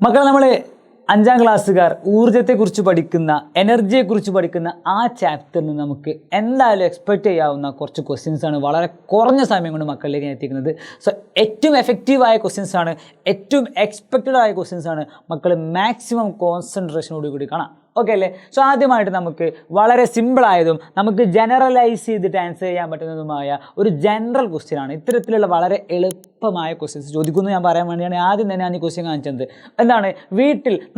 മക്കൾ നമ്മൾ 5ാം ക്ലാസ്സുകാർ ഊർജ്ജത്തെക്കുറിച്ച് പഠിക്കുന്ന എനർജിയെക്കുറിച്ച് പഠിക്കുന്ന ആ ചാപ്റ്ററിൽ നിന്ന് നമുക്ക് എന്തായാലും എക്സ്പെക്റ്റ് ചെയ്യാവുന്ന കുറച്ച് ക്വസ്റ്റ്യൻസ് ആണ് വളരെ കുറഞ്ഞ സമയം കൊണ്ട് മക്കളിലേക്ക് എത്തിക്കുന്നത്. സോ ഏറ്റവും എഫക്റ്റീവായ ക്വസ്റ്റ്യൻസ് ആണ്, ഏറ്റവും എക്സ്പെക്റ്റഡ് ആയ ക്വസ്റ്റ്യൻസ് ആണ് മക്കൾ മാക്സിമം കോൺസെൻട്രേഷനോട് കൂടി കാണാം. ഓക്കെ അല്ലേ? സോ ആദ്യമായിട്ട് നമുക്ക് വളരെ സിമ്പിളായതും നമുക്ക് ജനറലൈസ് ചെയ്തിട്ട് ആൻസർ ചെയ്യാൻ പറ്റുന്നതുമായ ഒരു ജനറൽ ക്വസ്റ്റ്യൻ ആണ്. ഇത്തരത്തിലുള്ള വളരെ എളുപ്പമായ ക്വസ്റ്റ്യൻസ് ചോദിക്കുന്നു ഞാൻ പറയാൻ വേണ്ടിയാണ് ആദ്യം തന്നെ ഞാൻ ഈ ക്വസ്റ്റ്യൻ കാണിച്ചത്. എന്താണ്?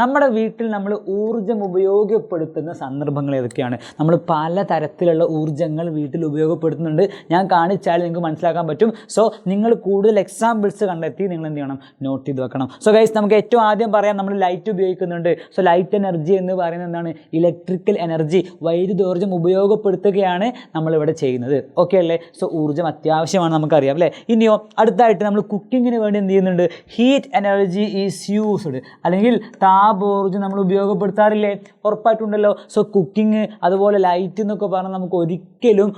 നമ്മുടെ വീട്ടിൽ നമ്മൾ ഊർജ്ജം ഉപയോഗപ്പെടുത്തുന്ന സന്ദർഭങ്ങൾ ഏതൊക്കെയാണ്? നമ്മൾ പലതരത്തിലുള്ള ഊർജ്ജങ്ങൾ വീട്ടിൽ ഉപയോഗപ്പെടുത്തുന്നുണ്ട്. ഞാൻ കാണിച്ചാൽ നിങ്ങൾക്ക് മനസ്സിലാക്കാൻ പറ്റും. സോ നിങ്ങൾ കൂടുതൽ എക്സാമ്പിൾസ് കണ്ടെത്തി നിങ്ങൾ എന്ത് ചെയ്യണം? നോട്ട് ചെയ്ത് വെക്കണം. സോ ഗൈസ്, നമുക്ക് ഏറ്റവും ആദ്യം പറയാം, നമ്മൾ ലൈറ്റ് ഉപയോഗിക്കുന്നുണ്ട്. സോ ലൈറ്റ് എനർജി എന്ന് പറയുന്നത് എന്താണ്? ഇലക്ട്രിക്കൽ എനർജി, വൈദ്യുതോർജ്ജം ഉപയോഗപ്പെടുത്തുകയാണ് നമ്മളിവിടെ ചെയ്യുന്നത്. ഓക്കെ അല്ലേ? സോ ഊർജ്ജം അത്യാവശ്യമാണ്, നമുക്കറിയാം അല്ലേ? ഇനിയോ അടുത്തായിട്ട് നമ്മൾ കുക്കിങ്ങിന് വേണ്ടി എന്ത് ചെയ്യുന്നുണ്ട്? ഹീറ്റ് എനർജി ഈസ് യൂസ്ഡ്, അല്ലെങ്കിൽ താപോർജ്ജം നമ്മൾ ഉപയോഗപ്പെടുത്താറില്ലേ? ഉറപ്പായിട്ടുണ്ടല്ലോ. സോ കുക്കിംഗ് അതുപോലെ ലൈറ്റ് എന്നൊക്കെ പറഞ്ഞാൽ നമുക്ക് ഒരിക്കലും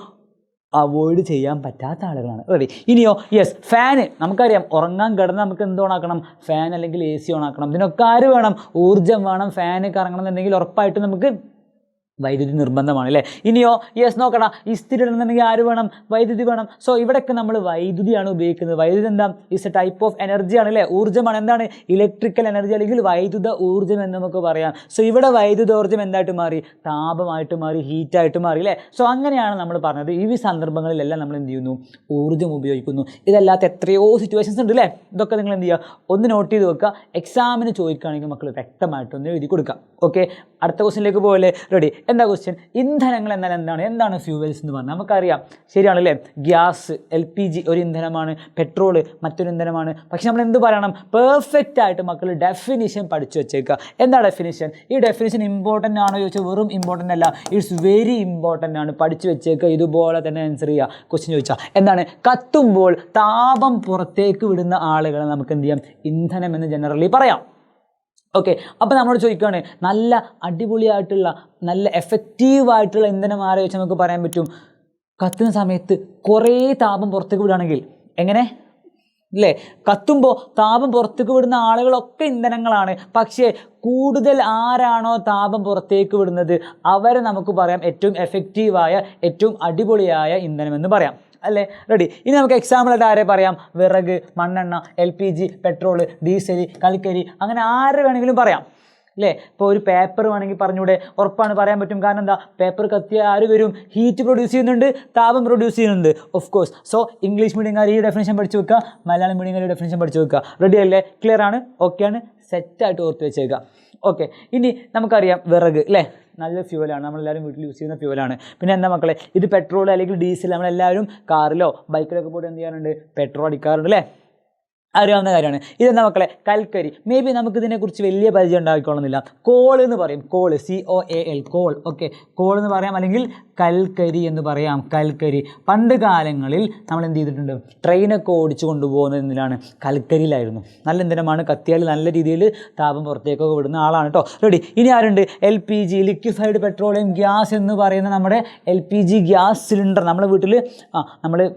അവോയ്ഡ് ചെയ്യാൻ പറ്റാത്ത ആളുകളാണ്. റെഡി? ഇനിയോ യെസ്, ഫാന് നമുക്കറിയാം. ഉറങ്ങാൻ കിടന്ന് നമുക്ക് എന്ത് ഓണാക്കണം? ഫാൻ അല്ലെങ്കിൽ AC ഓണാക്കണം. ഇതിനൊക്കെ ആര് വേണം? ഊർജ്ജം വേണം. ഫാന് കറങ്ങണം എന്നുണ്ടെങ്കിൽ ഉറപ്പായിട്ടും നമുക്ക് വൈദ്യുതി നിർബന്ധമാണ് അല്ലേ? ഇനിയോ യെസ്, നോക്കണം. ഇസ്തിരി ഇടണമെന്നുണ്ടെങ്കിൽ ആര് വേണം? വൈദ്യുതി വേണം. സോ ഇവിടെയൊക്കെ നമ്മൾ വൈദ്യുതിയാണ് ഉപയോഗിക്കുന്നത്. വൈദ്യുതി എന്താ? Is A type of energy ആണ് അല്ലേ? ഊർജ്ജമാണ്. എന്താണ്? ഇലക്ട്രിക്കൽ എനർജി അല്ലെങ്കിൽ വൈദ്യുത ഊർജ്ജം എന്ന് നമുക്ക് പറയാം. സോ ഇവിടെ വൈദ്യുതോർജ്ജം എന്തായിട്ട് മാറി? താപമായിട്ട് മാറി, ഹീറ്റായിട്ട് മാറി അല്ലേ? സോ അങ്ങനെയാണ് നമ്മൾ പറഞ്ഞത്. ഈ സന്ദർഭങ്ങളിലെല്ലാം നമ്മൾ എന്ത് ചെയ്യുന്നു? ഊർജ്ജം ഉപയോഗിക്കുന്നു. ഇതല്ലാത്ത എത്രയോ സിറ്റുവേഷൻസ് ഉണ്ട് അല്ലേ? ഇതൊക്കെ നിങ്ങൾ എന്ത് ചെയ്യുക? ഒന്ന് നോട്ട് ചെയ്ത് വെക്കുക. എക്സാമിന് ചോദിക്കുകയാണെങ്കിൽ മക്കൾ വ്യക്തമായിട്ടൊന്ന് എഴുതി കൊടുക്കുക. ഓക്കെ, അടുത്ത ക്വസ്റ്റ്യനിലേക്ക് പോകല്ലേ? റെഡി? എന്താ ക്വസ്റ്റ്യൻ? ഇന്ധനങ്ങൾ എന്നാൽ എന്താണ് ഫ്യൂവൽസ് എന്ന് പറഞ്ഞാൽ നമുക്കറിയാം. ശരിയാണല്ലേ? ഗ്യാസ്, LPG ഒരു ഇന്ധനമാണ്, പെട്രോള് മറ്റൊരു ഇന്ധനമാണ്. പക്ഷെ നമ്മൾ എന്ത് പറയണം? പെർഫെക്റ്റ് ആയിട്ട് മക്കൾ ഡെഫിനിഷൻ പഠിച്ചു വെച്ചേക്കുക. എന്താ ഡെഫിനിഷൻ? ഈ ഡെഫിനിഷൻ ഇമ്പോർട്ടൻ്റ് ആണോ ചോദിച്ചാൽ വെറും ഇമ്പോർട്ടൻ്റ് അല്ല, ഇറ്റ്സ് വെരി ഇമ്പോർട്ടൻ്റ് ആണ്. പഠിച്ചു വെച്ചേക്കുക. ഇതുപോലെ തന്നെ ആൻസർ ചെയ്യുക. ക്വസ്റ്റ്യൻ ചോദിച്ചാൽ എന്താണ്? കത്തുമ്പോൾ താപം പുറത്തേക്ക് വിടുന്ന ആളുകളെ നമുക്ക് എന്ത് ചെയ്യാം? ഇന്ധനം എന്ന് ജനറലി പറയാം. ഓക്കെ, അപ്പോൾ നമ്മളോട് ചോദിക്കുകയാണ്, നല്ല അടിപൊളിയായിട്ടുള്ള നല്ല എഫക്റ്റീവായിട്ടുള്ള ഇന്ധനം ആരെ വെച്ച് നമുക്ക് പറയാൻ പറ്റും? കത്തുന്ന സമയത്ത് കുറേ താപം പുറത്തേക്ക് വിടുകയാണെങ്കിൽ എങ്ങനെ അല്ലേ? കത്തുമ്പോൾ താപം പുറത്തേക്ക് വിടുന്ന ആളുകളൊക്കെ ഇന്ധനങ്ങളാണ്. പക്ഷേ കൂടുതൽ ആരാണോ താപം പുറത്തേക്ക് വിടുന്നത് അവരെ നമുക്ക് പറയാം ഏറ്റവും എഫക്റ്റീവായ, ഏറ്റവും അടിപൊളിയായ ഇന്ധനമെന്ന് പറയാം അല്ലേ? റെഡി? ഇനി നമുക്ക് എക്സാമ്പിളായിട്ട് ആരെ പറയാം? വിറക്, മണ്ണെണ്ണ, LPG, പെട്രോള്, ഡീസൽ, കൽക്കരി, അങ്ങനെ ആര് വേണമെങ്കിലും പറയാം അല്ലേ? ഇപ്പോൾ ഒരു പേപ്പർ വേണമെങ്കിൽ പറഞ്ഞൂടെ? ഉറപ്പാണ് പറയാൻ പറ്റും. കാരണം എന്താ? പേപ്പർ കത്തിയ ആര് വരും? ഹീറ്റ് പ്രൊഡ്യൂസ് ചെയ്യുന്നുണ്ട്, താപം പ്രൊഡ്യൂസ് ചെയ്യുന്നുണ്ട്, ഓഫ് കോഴ്സ്. സോ ഇംഗ്ലീഷ് മീഡിയംകാർ ഈ ഡെഫിനേഷൻ പഠിച്ചു വെക്കുക, മലയാളം മീഡിയംകാർ ഈ ഡെഫിനേഷൻ പഠിച്ചു വെക്കുക. റെഡി അല്ലേ? ക്ലിയർ ആണ്? ഓക്കെയാണ്? സെറ്റായിട്ട് ഓർത്ത് വെച്ചേക്കുക. ഓക്കെ, ഇനി നമുക്കറിയാം വിറക് അല്ലേ? നല്ല ഫ്യൂവലാണ്, നമ്മളെല്ലാവരും വീട്ടിൽ യൂസ് ചെയ്യുന്ന ഫ്യൂവലാണ്. പിന്നെ എന്താ മക്കളെ? ഇത് പെട്രോൾ അല്ലെങ്കിൽ ഡീസൽ നമ്മളെല്ലാവരും കാറിലോ ബൈക്കിലൊക്കെ പോയിട്ട് എന്ത് ചെയ്യാറുണ്ട്? പെട്രോൾ അടിക്കാറുണ്ട് അല്ലേ? അറിയാവുന്ന കാര്യമാണ്. ഇതെന്താ മക്കളെ? കൽക്കരി. മേ ബി നമുക്കിതിനെക്കുറിച്ച് വലിയ പരിചയം ഉണ്ടാക്കിക്കൊള്ളുന്നില്ല. കോൾ എന്ന് പറയും. Call, COAL, call. Okay, call എന്ന് പറയാം, അല്ലെങ്കിൽ കൽക്കരി എന്ന് പറയാം. കൽക്കരി പണ്ട് കാലങ്ങളിൽ നമ്മൾ എന്ത് ചെയ്തിട്ടുണ്ട്? ട്രെയിനൊക്കെ ഓടിച്ചു കൊണ്ടുപോകുന്നതിലാണ് കൽക്കരിയിലായിരുന്നു. നല്ല ഇന്ധനമാണ്. കത്തിയാൽ നല്ല രീതിയിൽ താപം പുറത്തേക്കൊക്കെ വിടുന്ന ആളാണ് കേട്ടോ. റെഡി? ഇനി ആരുണ്ട്? LPG, ലിക്വിഫൈഡ് പെട്രോളിയം ഗ്യാസ് എന്ന് പറയുന്ന നമ്മുടെ LPG ഗ്യാസ് സിലിണ്ടർ. നമ്മുടെ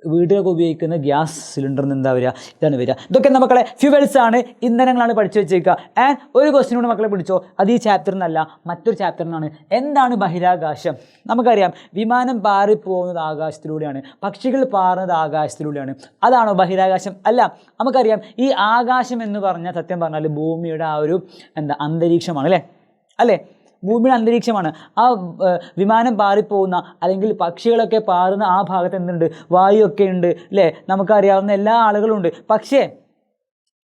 വീട്ടിലൊക്കെ ഉപയോഗിക്കുന്ന ഗ്യാസ് സിലിണ്ടറിന് എന്താ വരിക? ഇതാണ് വരിക. ഇതൊക്കെ മക്കളെ ഫ്യൂവൽസ് ആണ്, ഇന്ധനങ്ങളാണ്. പഠിച്ചു വെച്ചേക്കുക. ആൻഡ് ഒരു ക്വസ്റ്റ്യൻ കൂടെ മക്കളെ പിടിച്ചോ, അത് ഈ ചാപ്റ്ററിൽ നിന്നല്ല, മറ്റൊരു ചാപ്റ്ററിൽ നിന്നാണ്. എന്താണ് ബഹിരാകാശം? നമുക്കറിയാം വിമാനം പാറിപ്പോകുന്നത് ആകാശത്തിലൂടെയാണ്, പക്ഷികൾ പാറുന്നത് ആകാശത്തിലൂടെയാണ്. അതാണോ ബഹിരാകാശം? അല്ല. നമുക്കറിയാം ഈ ആകാശം എന്ന് പറഞ്ഞാൽ സത്യം പറഞ്ഞാൽ ഭൂമിയുടെ ആ ഒരു അന്തരീക്ഷമാണ് അല്ലേ? ഭൂമിയുടെ അന്തരീക്ഷമാണ്. ആ വിമാനം പാറിപ്പോകുന്ന അല്ലെങ്കിൽ പക്ഷികളൊക്കെ പാറുന്ന ആ ഭാഗത്ത് എന്തുണ്ട്? വായുവൊക്കെ ഉണ്ട് അല്ലേ? നമുക്കറിയാവുന്ന എല്ലാ ആളുകളും ഉണ്ട്. പക്ഷേ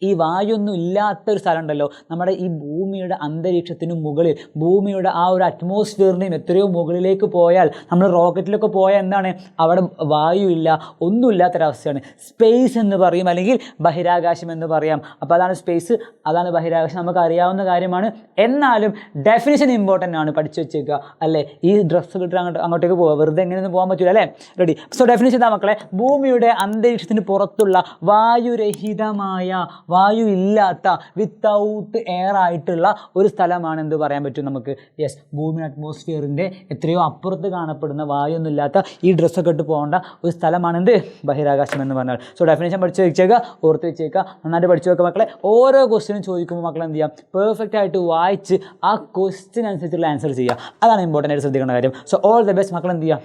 ഈ വായുവൊന്നും ഇല്ലാത്തൊരു സ്ഥലം ഉണ്ടല്ലോ, നമ്മുടെ ഈ ഭൂമിയുടെ അന്തരീക്ഷത്തിനും മുകളിൽ, ഭൂമിയുടെ ആ ഒരു അറ്റ്മോസ്ഫിയറിനെയും എത്രയോ മുകളിലേക്ക് പോയാൽ, നമ്മൾ റോക്കറ്റിലൊക്കെ പോയാൽ എന്താണ്? അവിടെ വായു ഇല്ല, ഒന്നുമില്ലാത്തൊരവസ്ഥയാണ്. സ്പേസ് എന്ന് പറയും, അല്ലെങ്കിൽ ബഹിരാകാശം എന്ന് പറയാം. അപ്പോൾ അതാണ് സ്പേസ്, അതാണ് ബഹിരാകാശം. നമുക്ക് അറിയാവുന്ന കാര്യമാണ്. എന്നാലും ഡെഫിനിഷൻ ഇമ്പോർട്ടൻ്റ് ആണ്, പഠിച്ചു വെച്ചേക്കുക അല്ലേ? ഈ ഡ്രസ്സ് കിട്ടുക അങ്ങോട്ടേക്ക് പോവുക, വെറുതെ എങ്ങനെയൊന്നും പോകാൻ പറ്റില്ല അല്ലേ? റെഡി? സോ ഡെഫിനിഷൻ എന്താ മക്കളെ? ഭൂമിയുടെ അന്തരീക്ഷത്തിന് പുറത്തുള്ള വായുരഹിതമായ വായു ഇല്ലാത്ത വിത്തൗട്ട് എയർ ആയിട്ടുള്ള ഒരു സ്ഥലമാണ് എന്ത് പറയാൻ പറ്റും നമുക്ക്? യെസ്, ഭൂമി അറ്റ്മോസ്ഫിയറിൻ്റെ എത്രയോ അപ്പുറത്ത് കാണപ്പെടുന്ന വായുവൊന്നും ഇല്ലാത്ത ഈ ഡ്രസ്സൊക്കെ ഇട്ട് പോകേണ്ട ഒരു സ്ഥലമാണ് എന്ത്? ബഹിരാകാശം എന്ന് പറഞ്ഞാൽ. സോ ഡെഫിനേഷൻ പഠിച്ച് വെച്ചേക്കുക, ഓർത്ത് വെച്ചേക്കുക, നന്നായിട്ട് പഠിച്ചു വെക്കുക മക്കളെ. ഓരോ ക്വസ്റ്റിനും ചോദിക്കുമ്പോൾ മക്കളെ എന്ത് ചെയ്യാം? പെർഫെക്റ്റ് ആയിട്ട് വായിച്ച് ആ ക്വസ്റ്റ്യൻ അനുസരിച്ചുള്ള ആൻസർ ചെയ്യുക. അതാണ് ഇമ്പോർട്ടൻ്റ് ആയിട്ട് ശ്രദ്ധിക്കേണ്ട കാര്യം. സോ ഓൾ ദ ബെസ്റ്റ് മക്കൾ. എന്ത് ചെയ്യുക?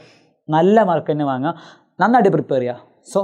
നല്ല മാർക്ക് തന്നെ വാങ്ങുക, നന്നായിട്ട് പ്രിപ്പയർ ചെയ്യുക. സോ